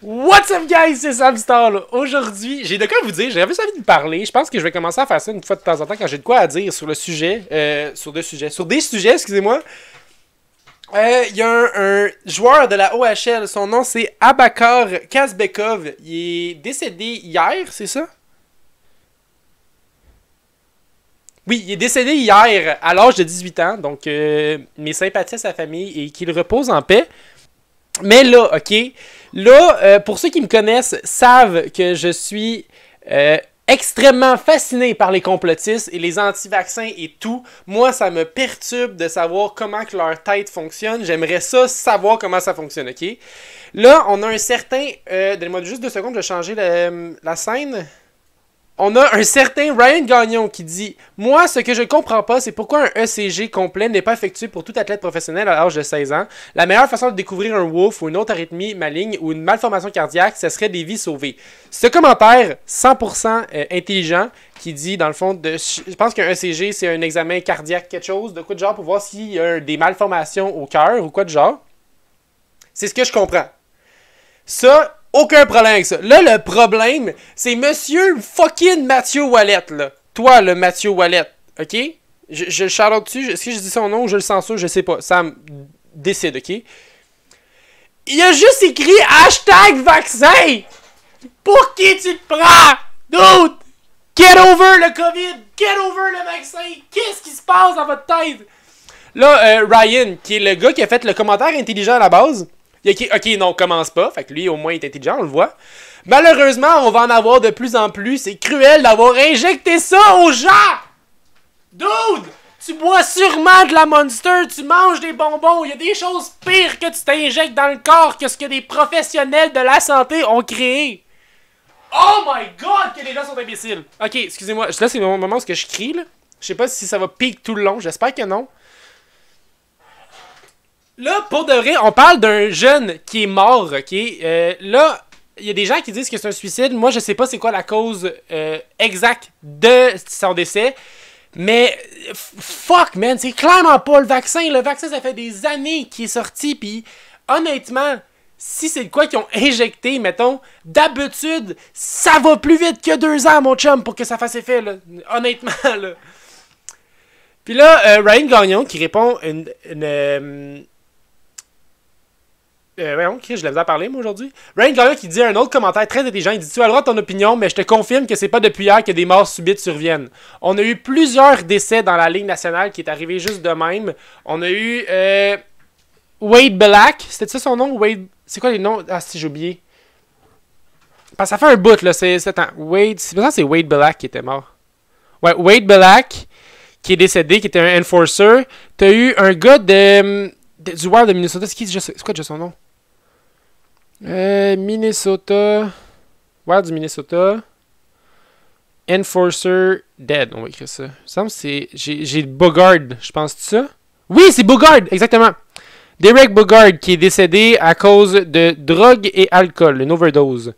What's up guys, c'est Sam Star là. Aujourd'hui, j'ai de quoi vous dire, j'avais envie de vous parler. Je pense que je vais commencer à faire ça une fois de temps en temps quand j'ai de quoi à dire sur le sujet. Sur des sujets, excusez-moi. Il y a un joueur de la OHL, son nom c'est Abakar Kazbekov. Il est décédé hier, c'est ça? Oui, il est décédé hier à l'âge de 18 ans. Donc mes sympathies à sa famille et qu'il repose en paix. Mais là, ok, là, pour ceux qui me connaissent, savent que je suis extrêmement fasciné par les complotistes et les anti-vaccins et tout. Moi, ça me perturbe de savoir comment que leur tête fonctionne. J'aimerais ça savoir comment ça fonctionne, ok? Là, on a un certain... donnez-moi juste 2 secondes, je vais changer la scène. On a un certain Ryan Gagnon qui dit « Moi, ce que je comprends pas, c'est pourquoi un ECG complet n'est pas effectué pour tout athlète professionnel à l'âge de 16 ans. La meilleure façon de découvrir un WOF ou une autre arythmie maligne ou une malformation cardiaque, ce serait des vies sauvées. » Ce commentaire, 100% intelligent, qui dit, dans le fond, je pense qu'un ECG, c'est un examen cardiaque quelque chose, de quoi de genre, pour voir s'il y a des malformations au cœur ou quoi de genre. C'est ce que je comprends. Ça... Aucun problème avec ça. Là, le problème, c'est monsieur fucking Mathieu Wallet, là. Toi, le Mathieu Wallet, ok? Je le shout-out dessus. Est-ce que je dis son nom ou je le censure? Je sais pas. Sam décide, ok? Il a juste écrit hashtag vaccin! Pour qui tu te prends? Dude! Get over le COVID! Get over le vaccin! Qu'est-ce qui se passe dans votre tête? Là, Ryan, qui est le gars qui a fait le commentaire intelligent à la base... Ok, non, commence pas. Fait que lui, au moins, il est intelligent, on le voit. Malheureusement, on va en avoir de plus en plus. C'est cruel d'avoir injecté ça aux gens! Dude! Tu bois sûrement de la Monster, tu manges des bonbons. Il y a des choses pires que tu t'injectes dans le corps que ce que des professionnels de la santé ont créé. Oh my god, que les gens sont imbéciles. Ok, excusez-moi. Là, c'est le moment où je crie, là. Je sais pas si ça va pique tout le long. J'espère que non. Là, pour de vrai, on parle d'un jeune qui est mort, ok? Là, il y a des gens qui disent que c'est un suicide. Moi, je sais pas c'est quoi la cause exacte de son décès. Mais, fuck, man, c'est clairement pas le vaccin. Le vaccin, ça fait des années qu'il est sorti. Puis, honnêtement, si c'est de quoi qu'ils ont injecté, mettons, d'habitude, ça va plus vite que 2 ans, mon chum, pour que ça fasse effet, là. Honnêtement, là. Puis là, Ryan Gagnon qui répond voyons, je l'avais à parler, moi, aujourd'hui. Ryan Gagnon qui dit un autre commentaire très intelligent. Il dit « Tu as le droit de ton opinion, mais je te confirme que c'est pas depuis hier que des morts subites surviennent. On a eu plusieurs décès dans la Ligue nationale qui est arrivé juste de même. On a eu Wade Black. C'était ça son nom? Wade... C'est quoi les noms? Ah, si, j'ai oublié. Parce que ça fait un bout, là. Attends, Wade... C'est Wade Black qui était mort. Ouais, Wade Black, qui est décédé, qui était un enforcer. T'as eu un gars du Wild de Minnesota. C'est quoi déjà son nom? Minnesota. Wild du Minnesota. Enforcer Dead. On va écrire ça. Il me semble que c'est... J'ai Bogard, je pense, ça? Oui, c'est Bogard, exactement. Derek Bogard, qui est décédé à cause de drogue et alcool, une overdose.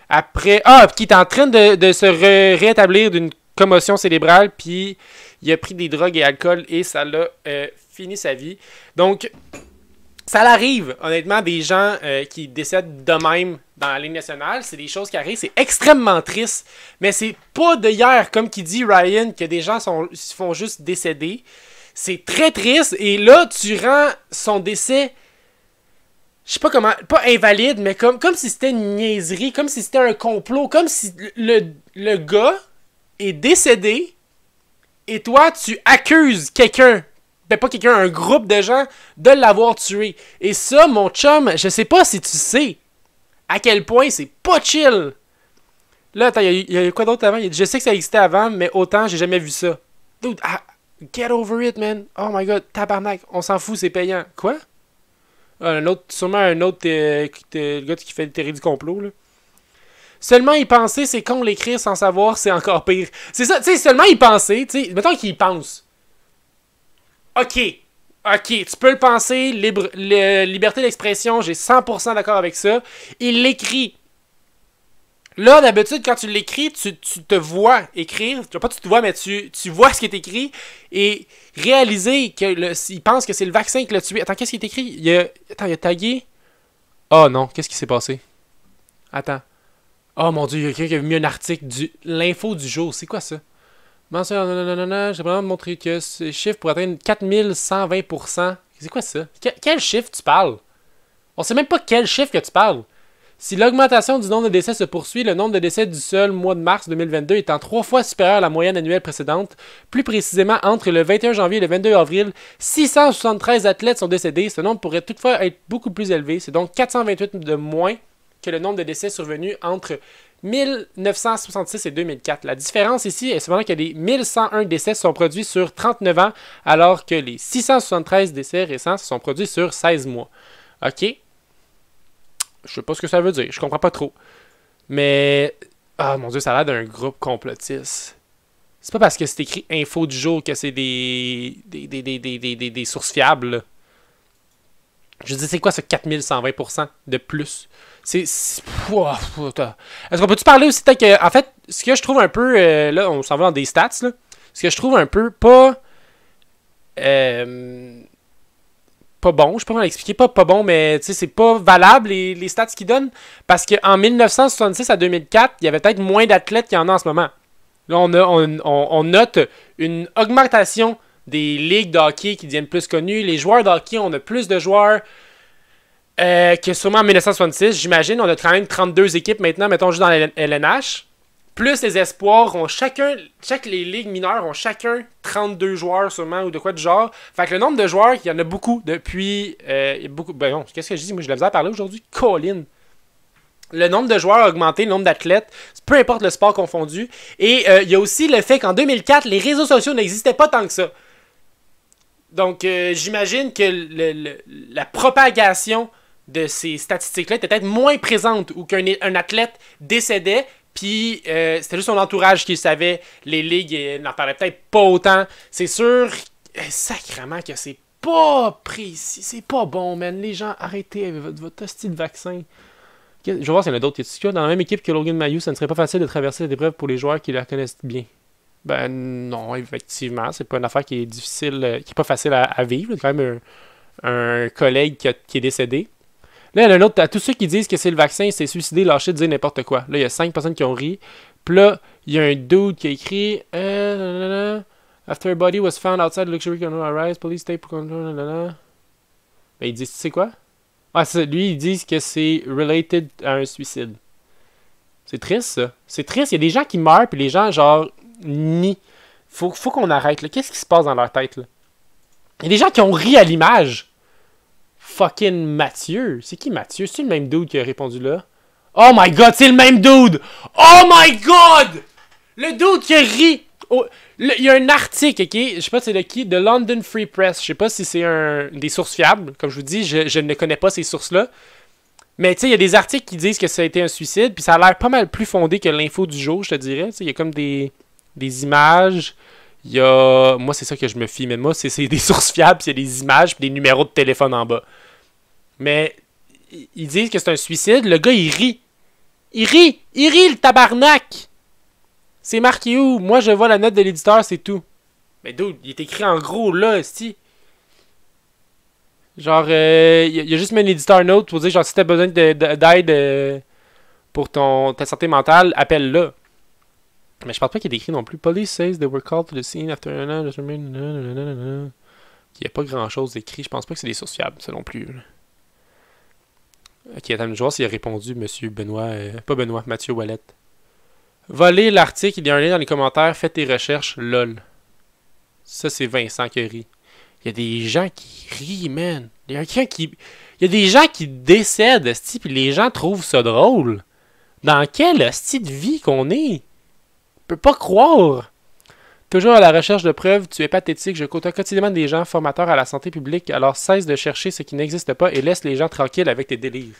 Après... Ah, qui est en train de se rétablir d'une commotion cérébrale, puis il a pris des drogues et alcool, et ça l'a fini sa vie. Donc... Ça arrive, honnêtement, des gens qui décèdent de même dans la Ligue nationale. C'est des choses qui arrivent. C'est extrêmement triste. Mais c'est pas de hier, comme qui dit Ryan, que des gens se font juste décéder. C'est très triste. Et là, tu rends son décès, je sais pas comment, pas invalide, mais comme si c'était une niaiserie, comme si c'était un complot, comme si le gars est décédé et toi, tu accuses quelqu'un. Ben pas quelqu'un, un groupe de gens de l'avoir tué. Et ça, mon chum, je sais pas si tu sais à quel point c'est pas chill. Là, attends, il y a quoi d'autre avant? Je sais que ça existait avant, mais autant, j'ai jamais vu ça. Dude, get over it, man. Oh my god, tabarnak, on s'en fout, c'est payant. Quoi? Sûrement un autre le gars qui fait le théorie du complot, là. Seulement y penser, c'est con, l'écrire sans savoir, c'est encore pire. C'est ça, tu sais, seulement y penser, tu sais, mettons qu'il y pense. Ok, tu peux le penser, liberté d'expression, j'ai 100% d'accord avec ça. Il l'écrit. Là, d'habitude, quand tu l'écris, tu te vois écrire. Pas tu te vois, mais tu vois ce qui est écrit et réaliser qu'il pense que c'est le vaccin qui l'a tué. Attends, qu'est-ce qui est écrit? Il a tagué. Oh non, qu'est-ce qui s'est passé? Attends. Oh mon Dieu, il y a quelqu'un qui a mis un article l'info du jour. C'est quoi ça? J'ai vraiment montré que ce chiffre pourrait atteindre 4120%. C'est quoi ça? Quel chiffre tu parles? On sait même pas quel chiffre que tu parles. Si l'augmentation du nombre de décès se poursuit, le nombre de décès du seul mois de mars 2022 étant 3 fois supérieur à la moyenne annuelle précédente, plus précisément entre le 21 janvier et le 22 avril, 673 athlètes sont décédés. Ce nombre pourrait toutefois être beaucoup plus élevé. C'est donc 428 de moins que le nombre de décès survenus entre 1966 et 2004. La différence ici est cependant que les 1101 décès sont produits sur 39 ans, alors que les 673 décès récents se sont produits sur 16 mois. OK? Je sais pas ce que ça veut dire, je comprends pas trop. Mais, ah mon Dieu, ça a l'air d'un groupe complotiste. C'est pas parce que c'est écrit info du jour que c'est des sources fiables, là. Je dis, c'est quoi ce 4120% de plus? Est-ce qu'on peut-tu parler aussi peut-être que, en fait, ce que je trouve un peu, là, on s'en va dans des stats, là. Ce que je trouve un peu pas bon, je sais pas comment l'expliquer, pas bon, mais tu sais, c'est pas valable les stats qu'ils donnent, parce qu'en 1966 à 2004, il y avait peut-être moins d'athlètes qu'il y en a en ce moment. Là, on note une augmentation des ligues de hockey qui deviennent plus connues. Les joueurs de hockey, on a plus de joueurs que sûrement en 1966. J'imagine, on a quand même 32 équipes maintenant, mettons juste dans la LNH. Plus les espoirs ont les ligues mineures ont chacun 32 joueurs sûrement ou de quoi du genre. Fait que le nombre de joueurs, il y en a beaucoup depuis... il y a beaucoup, ben non, qu'est-ce que je dis? Moi, je l'ai à parler aujourd'hui. Colin. Le nombre de joueurs a augmenté, le nombre d'athlètes, peu importe le sport confondu. Et il y a aussi le fait qu'en 2004, les réseaux sociaux n'existaient pas tant que ça. Donc, j'imagine que la propagation de ces statistiques-là était peut-être moins présente ou qu'un athlète décédait, puis c'était juste son entourage qui le savait. Les ligues n'en parlaient peut-être pas autant. C'est sûr, sacrément que c'est pas précis, c'est pas bon, man. Les gens, arrêtez avec votre hostie de vaccin. Je vais voir s'il y en a d'autres. Dans la même équipe que Logan Mailloux, ça ne serait pas facile de traverser cette épreuve pour les joueurs qui la connaissent bien. Ben non, effectivement, c'est pas une affaire qui est difficile, qui est pas facile à vivre. C'est quand même un collègue qui est décédé. Là, il y en a un autre, à tous ceux qui disent que c'est le vaccin, c'est suicidé, lâcher de dire n'importe quoi. Là, il y a 5 personnes qui ont ri. Puis là, il y a un dude qui a écrit After a body was found outside the luxury condo Rise, police tape control. Ben, ils disent, tu sais quoi? Ah, lui, ils disent que c'est related à un suicide. C'est triste, ça. C'est triste. Il y a des gens qui meurent, puis les gens, genre, nient. Faut qu'on arrête, là. Qu'est-ce qui se passe dans leur tête, là? Il y a des gens qui ont ri à l'image. Fucking Mathieu. C'est qui Mathieu? C'est le même dude qui a répondu là? Oh my god, c'est le même dude! Oh my god! Le dude qui a ri! Oh, il y a un article, ok? Je sais pas c'est de qui, de London Free Press. Je sais pas si c'est des sources fiables. Comme je vous dis, je ne connais pas ces sources-là. Mais tu sais, il y a des articles qui disent que ça a été un suicide, puis ça a l'air pas mal plus fondé que l'info du jour, je te dirais. Il y a comme des images. Il y a... Moi, c'est ça que je me fie. Mais moi, c'est des sources fiables, puis il y a des images, puis des numéros de téléphone en bas. Mais ils disent que c'est un suicide. Le gars, il rit. Il rit, le tabarnak! C'est marqué où? Moi, je vois la note de l'éditeur, c'est tout. Mais dude, il est écrit en gros là, esti. Genre, il y a juste mis un éditeur note pour dire, genre, si t'as besoin d'aide pour ta santé mentale, appelle là. Mais je pense pas qu'il est écrit non plus. Police says they were called to the scene after an il y a pas grand chose d'écrit. Je pense pas que c'est des sources fiables, ça non plus. Ok, attends, je vais voir s'il a répondu, monsieur Benoît. Pas Benoît, Mathieu Wallet. Volez l'article, il y a un lien dans les commentaires, faites tes recherches, lol. Ça, c'est Vincent qui rit. Il y a des gens qui rient, man. Il y a des gens qui décèdent, esti, puis les gens trouvent ça drôle. Dans quelle esti de vie qu'on est? Je peux pas croire. Toujours à la recherche de preuves, tu es pathétique. Je côtoie quotidiennement des gens formateurs à la santé publique, alors cesse de chercher ce qui n'existe pas et laisse les gens tranquilles avec tes délires.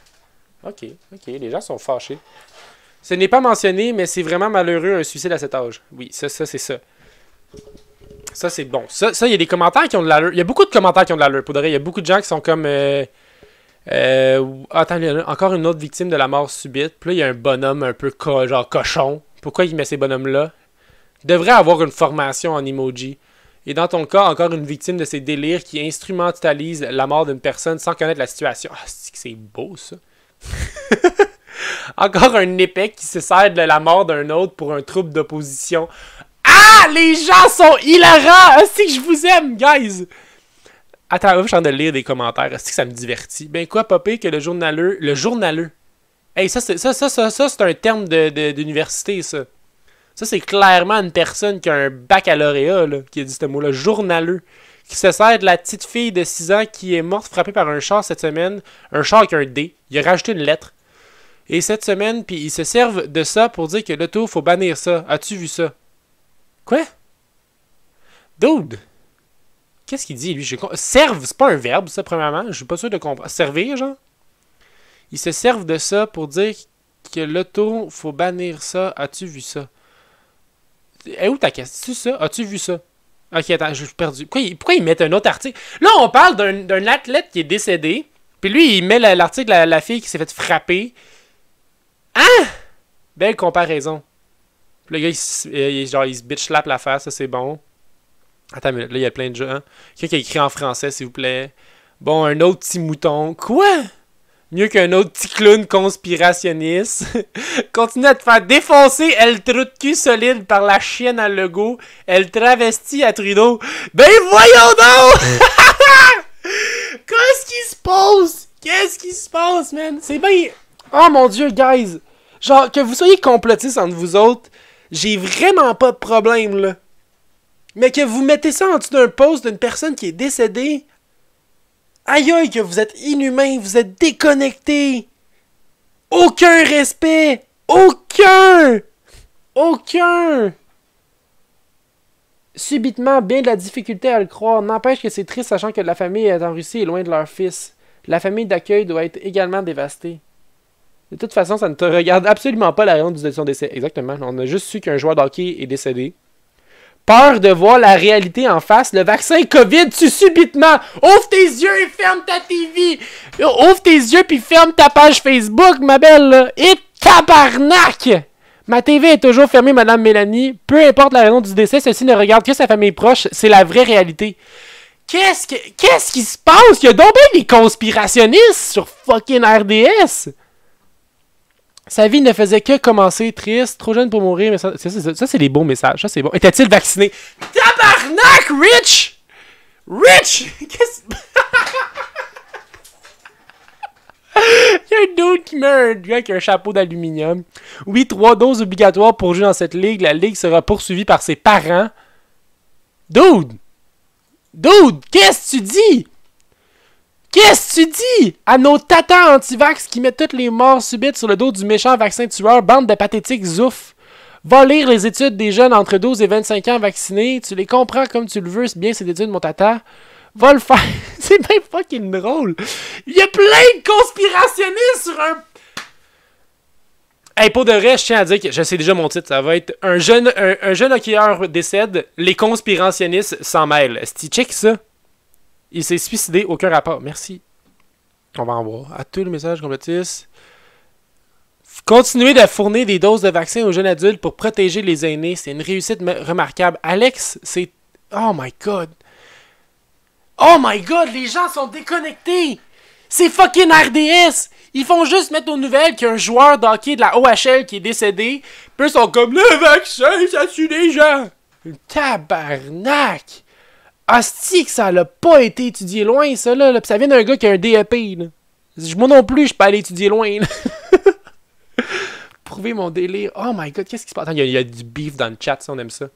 Ok, les gens sont fâchés. Ce n'est pas mentionné, mais c'est vraiment malheureux un suicide à cet âge. Oui, ça c'est ça. Ça, c'est bon. Ça, il y a des commentaires qui ont de l'allure. Il y a beaucoup de commentaires qui ont de l'allure. Pour de vrai, il y a beaucoup de gens qui sont comme... attends, il y a encore une autre victime de la mort subite. Puis là, il y a un bonhomme un peu genre cochon. Pourquoi il met ces bonhommes-là? Il devrait avoir une formation en emoji. Et dans ton cas, encore une victime de ces délires qui instrumentalise la mort d'une personne sans connaître la situation. Ah, c'est beau, ça. Encore un épais qui se sert de la mort d'un autre pour un trouble d'opposition. Ah! Les gens sont hilarants! C'est que je vous aime, guys! Attends, je suis en train de lire des commentaires. Est-ce que ça me divertit? Ben quoi, Popé, que le journaleux... Le journaleux. Hey, ça c'est un terme d'université, ça. Ça, c'est clairement une personne qui a un baccalauréat, là, qui a dit ce mot-là. Journaleux. Qui se sert de la petite fille de 6 ans qui est morte frappée par un char cette semaine. Un char avec un D. Il a rajouté une lettre. Et cette semaine, puis ils se servent de ça pour dire que l'auto, faut bannir ça. As-tu vu ça? Quoi? Dude! Qu'est-ce qu'il dit, lui? Serve, c'est pas un verbe, ça, premièrement. Je suis pas sûr de comprendre. Servir, genre? Ils se servent de ça pour dire que l'auto, faut bannir ça. As-tu vu ça? Et où ta question? C'est ça? As-tu vu ça? Ok, attends, je suis perdu. Pourquoi ils mettent un autre article? Là, on parle d'un athlète qui est décédé. Puis lui, il met l'article de la fille qui s'est fait frapper. Hein? Belle comparaison. Puis le gars, il se bitch-slap la face, ça c'est bon. Attends, mais là, il y a plein de gens. Quelqu'un qui a écrit en français, s'il vous plaît. Bon, un autre petit mouton. Quoi? Mieux qu'un autre petit clown conspirationniste. Continue à te faire défoncer, elle trou de cul solide par la chienne à Legault. Elle travestit à Trudeau. Ben voyons donc! Qu'est-ce qui se passe? Qu'est-ce qui se passe, man? C'est bien... Oh mon Dieu, guys! Genre, que vous soyez complotistes entre vous autres, j'ai vraiment pas de problème, là. Mais que vous mettez ça en dessous d'un post d'une personne qui est décédée... Aïe aïe que vous êtes inhumain, vous êtes déconnecté. Aucun respect. Aucun. Subitement, bien de la difficulté à le croire. N'empêche que c'est triste sachant que la famille est en Russie et loin de leur fils. La famille d'accueil doit être également dévastée. De toute façon, ça ne te regarde absolument pas la raison de son décès. Exactement. On a juste su qu'un joueur de hockey est décédé. Peur de voir la réalité en face, le vaccin COVID tue subitement. Ouvre tes yeux et ferme ta TV. Ouvre tes yeux puis ferme ta page Facebook, ma belle. Là. Et tabarnak! Ma TV est toujours fermée, Madame Mélanie. Peu importe la raison du décès, ceci ne regarde que sa famille proche. C'est la vraie réalité. Qu'est-ce qui se passe? Il y a donc bien des conspirationnistes sur fucking RDS. Sa vie ne faisait que commencer, triste, trop jeune pour mourir, mais ça c'est des beaux messages, ça c'est bon. Était-il vacciné? Tabarnak, Rich! Rich! Qu'est-ce... Il y a un dude qui met un gars avec un chapeau d'aluminium. Oui, 3 doses obligatoires pour jouer dans cette ligue. La ligue sera poursuivie par ses parents. Dude! Qu'est-ce que tu dis? Qu'est-ce que tu dis? À nos tatas anti-vax qui mettent toutes les morts subites sur le dos du méchant vaccin tueur, bande de pathétiques zouf. Va lire les études des jeunes entre 12 et 25 ans vaccinés. Tu les comprends comme tu le veux, c'est bien ces études, mon tata. Va le faire. C'est bien fucking drôle. Il y a plein de conspirationnistes sur un... Hey, pour de vrai, je tiens à dire que je sais déjà mon titre. Ça va être un jeune hockeyeur décède, les conspirationnistes s'en mêlent. Est-ce que tu check ça? Il s'est suicidé, aucun rapport. Merci. On va en voir. À tous les messages complotistes. Continuez de fournir des doses de vaccins aux jeunes adultes pour protéger les aînés. C'est une réussite remarquable. Alex, c'est... Oh my god. Oh my god, les gens sont déconnectés. C'est fucking RDS. Ils font juste mettre aux nouvelles qu'il y a un joueur de hockey de la OHL qui est décédé. Puis ils sont comme, le vaccin, ça tue les gens. Tabarnak. Hostie que ça l'a pas été étudié loin, ça, là. Pis ça vient d'un gars qui a un DEP, là. Moi non plus, je peux aller étudier loin, là. Prouver mon délire. Oh my god, qu'est-ce qui se passe? Attends, il y a du beef dans le chat, ça, on aime ça.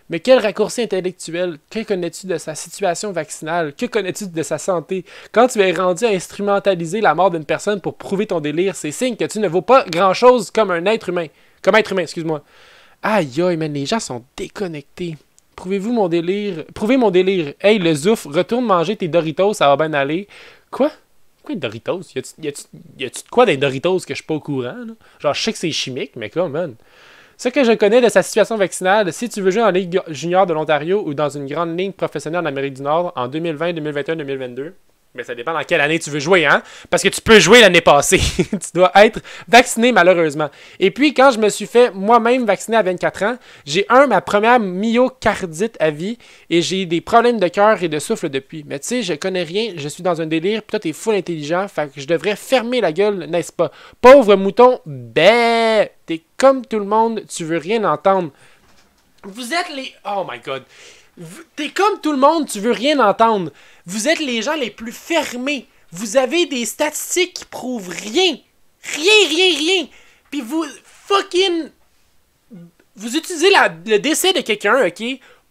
Mais quel raccourci intellectuel. Que connais-tu de sa situation vaccinale? Que connais-tu de sa santé? Quand tu es rendu à instrumentaliser la mort d'une personne pour prouver ton délire, c'est signe que tu ne vaux pas grand-chose comme un être humain. Comme être humain, excuse-moi. Aïe aïe, man, les gens sont déconnectés. Prouvez mon délire. Hey, le zouf, retourne manger tes Doritos, ça va bien aller. Quoi? Pourquoi des Doritos? Y a-tu de quoi des Doritos que je suis pas au courant? Là? Genre, je sais que c'est chimique, mais quoi, man? Ce que je connais de sa situation vaccinale, si tu veux jouer en Ligue junior de l'Ontario ou dans une grande ligne professionnelle en Amérique du Nord en 2020, 2021, 2022, Mais ça dépend dans quelle année tu veux jouer, hein? Parce que tu peux jouer l'année passée. Tu dois être vacciné, malheureusement. Et puis, quand je me suis fait moi-même vacciner à 24 ans, j'ai ma première myocardite à vie et j'ai eu des problèmes de cœur et de souffle depuis. Mais tu sais, je connais rien, je suis dans un délire, puis toi, t'es full intelligent, fait que je devrais fermer la gueule, n'est-ce pas? Pauvre mouton, bé! T'es comme tout le monde, tu veux rien entendre. Vous êtes les... Oh my God! T'es comme tout le monde, tu veux rien entendre. Vous êtes les gens les plus fermés. Vous avez des statistiques qui prouvent rien. Rien. Puis vous fucking... Vous utilisez le décès de quelqu'un, ok,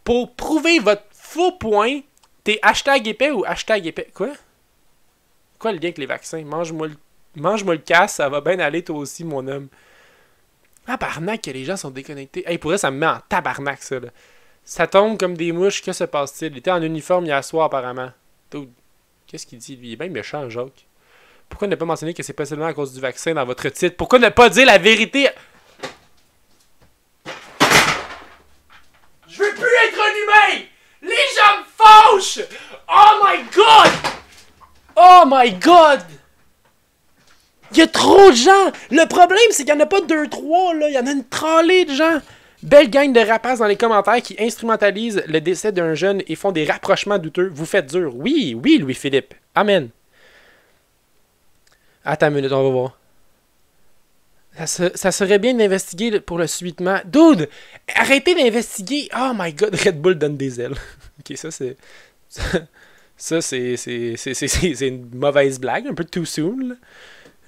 pour prouver votre faux point. T'es hashtag épais ou hashtag épais. Quoi? Quoi le lien avec les vaccins? Mange-moi le casse, ça va bien aller toi aussi, mon homme. Tabarnak que les gens sont déconnectés. Hey, pour vrai, ça me met en tabarnak, ça, là. Ça tombe comme des mouches, que se passe-t-il? Il était en uniforme hier soir, apparemment. Dude, qu'est-ce qu'il dit, lui? Il est bien méchant, Jacques. Pourquoi ne pas mentionner que c'est possiblement à cause du vaccin dans votre titre? Pourquoi ne pas dire la vérité? Je veux plus être un humain! Les gens me fâchent! Oh my God! Oh my God! Il y a trop de gens! Le problème, c'est qu'il n'y en a pas 2-3, là. Il y en a une tralée de gens. Belle gang de rapaces dans les commentaires qui instrumentalisent le décès d'un jeune et font des rapprochements douteux. Vous faites dur. Oui, Louis-Philippe. Amen. Attends une minute, on va voir. Ça serait bien d'investiguer pour le subitement. Dude! Arrêtez d'investiguer! Oh my God, Red Bull donne des ailes. Ok, ça c'est... Ça c'est une mauvaise blague, un peu too soon, là.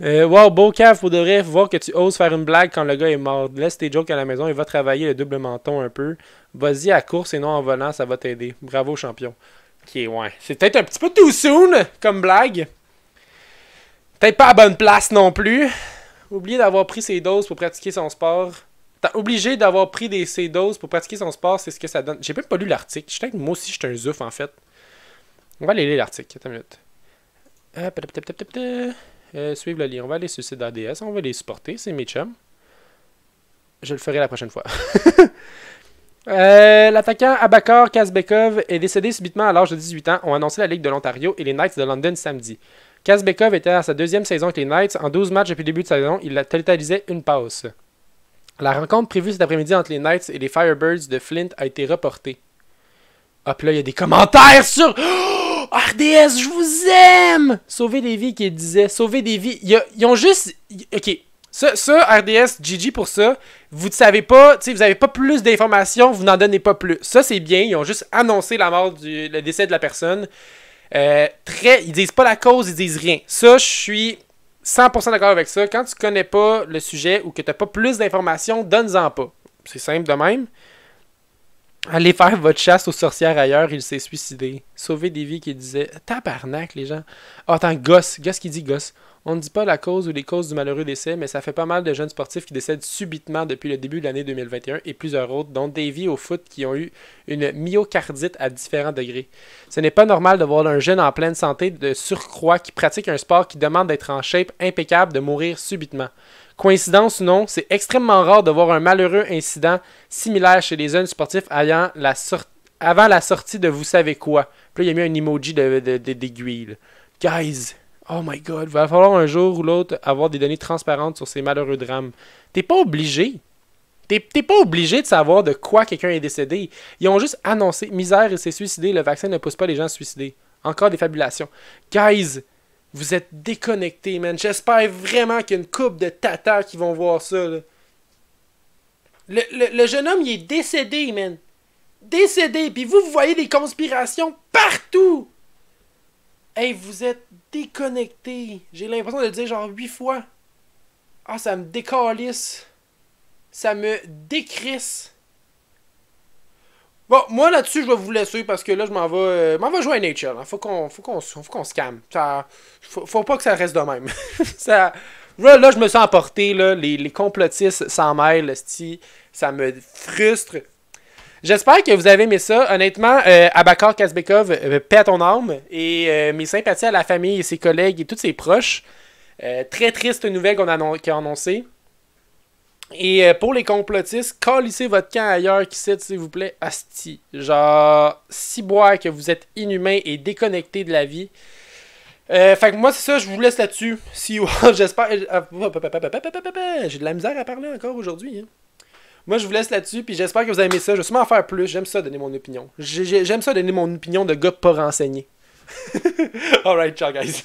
Wow, beau cave, pour de vrai, voir que tu oses faire une blague quand le gars est mort. Laisse tes jokes à la maison et va travailler le double menton un peu. Vas-y à course et non en volant, ça va t'aider. Bravo, champion. Ok, ouais. C'est peut-être un petit peu too soon comme blague. Peut-être pas à bonne place non plus. Oublié d'avoir pris ses doses pour pratiquer son sport. Obligé d'avoir pris ses doses pour pratiquer son sport, c'est ce que ça donne. J'ai même pas lu l'article. Moi aussi, je suis un zouf en fait. On va aller lire l'article. Attends une minute. Suivre le lien. On va aller sur le site d'ADS. On va les supporter. C'est mes chums. Je le ferai la prochaine fois. L'attaquant Abakar Kazbekov est décédé subitement à l'âge de 18 ans, ont annoncé la Ligue de l'Ontario et les Knights de London samedi. Kazbekov était à sa deuxième saison avec les Knights. En 12 matchs depuis le début de saison, il totalisait une passe. La rencontre prévue cet après-midi entre les Knights et les Firebirds de Flint a été reportée. Hop là, il y a des commentaires sur... Oh, RDS, je vous aime! Sauver des vies, qu'il disait. Sauver des vies. Ils ont juste... Ok. Ça, RDS, GG pour ça. Vous ne savez pas, tu sais, vous n'avez pas plus d'informations, vous n'en donnez pas plus. Ça, c'est bien. Ils ont juste annoncé la mort, le décès de la personne. Ils disent pas la cause, ils disent rien. Ça, je suis 100% d'accord avec ça. Quand tu connais pas le sujet ou que tu n'as pas plus d'informations, donne-en pas. C'est simple de même. Allez faire votre chasse aux sorcières ailleurs, il s'est suicidé. Sauver des vies, qui disait. Tabarnak, les gens. Oh, attends, Gosse qui dit Gosse. On ne dit pas la cause ou les causes du malheureux décès, mais ça fait pas mal de jeunes sportifs qui décèdent subitement depuis le début de l'année 2021 et plusieurs autres, dont Davy au foot, qui ont eu une myocardite à différents degrés. Ce n'est pas normal de voir un jeune en pleine santé de surcroît qui pratique un sport qui demande d'être en shape impeccable de mourir subitement. Coïncidence ou non, c'est extrêmement rare de voir un malheureux incident similaire chez les jeunes sportifs avant la sortie de vous savez quoi. Puis là, il y a mis un emoji d'aiguille. Guys, oh my God, il va falloir un jour ou l'autre avoir des données transparentes sur ces malheureux drames. T'es pas obligé. T'es pas obligé de savoir de quoi quelqu'un est décédé. Ils ont juste annoncé, misère, il s'est suicidé, le vaccin ne pousse pas les gens à se suicider. Encore des fabulations. Guys, vous êtes déconnectés, man. J'espère vraiment qu'il y a une couple de tatas qui vont voir ça, là. Le jeune homme, il est décédé, man. Décédé. Puis vous voyez des conspirations partout. Hey, vous êtes déconnectés. J'ai l'impression de le dire genre 8 fois. Ah, ça me décalisse. Ça me décrisse. Bon, moi là-dessus, je vais vous laisser parce que là, je m'en vais jouer à NHL. Hein. Faut qu'on se calme. Faut pas que ça reste de même. Là, je me sens emporté. Là, les complotistes s'en mêlent. Ça me frustre. J'espère que vous avez aimé ça. Honnêtement, Abakar Kazbekov, paix à ton âme. Et mes sympathies à la famille et ses collègues et tous ses proches. Très triste nouvelle qu'il a annoncée. Et pour les complotistes, calissez votre camp ailleurs qui cite, s'il vous plaît, asti. Genre, si boire que vous êtes inhumain et déconnecté de la vie. Fait que moi, c'est ça, je vous laisse là-dessus. Si, j'espère. J'ai de la misère à parler encore aujourd'hui. Hein. Moi, je vous laisse là-dessus, puis j'espère que vous avez aimé ça. Je vais sûrement en faire plus. J'aime ça donner mon opinion. J'aime ça donner mon opinion de gars pas renseigné. Alright, ciao, guys.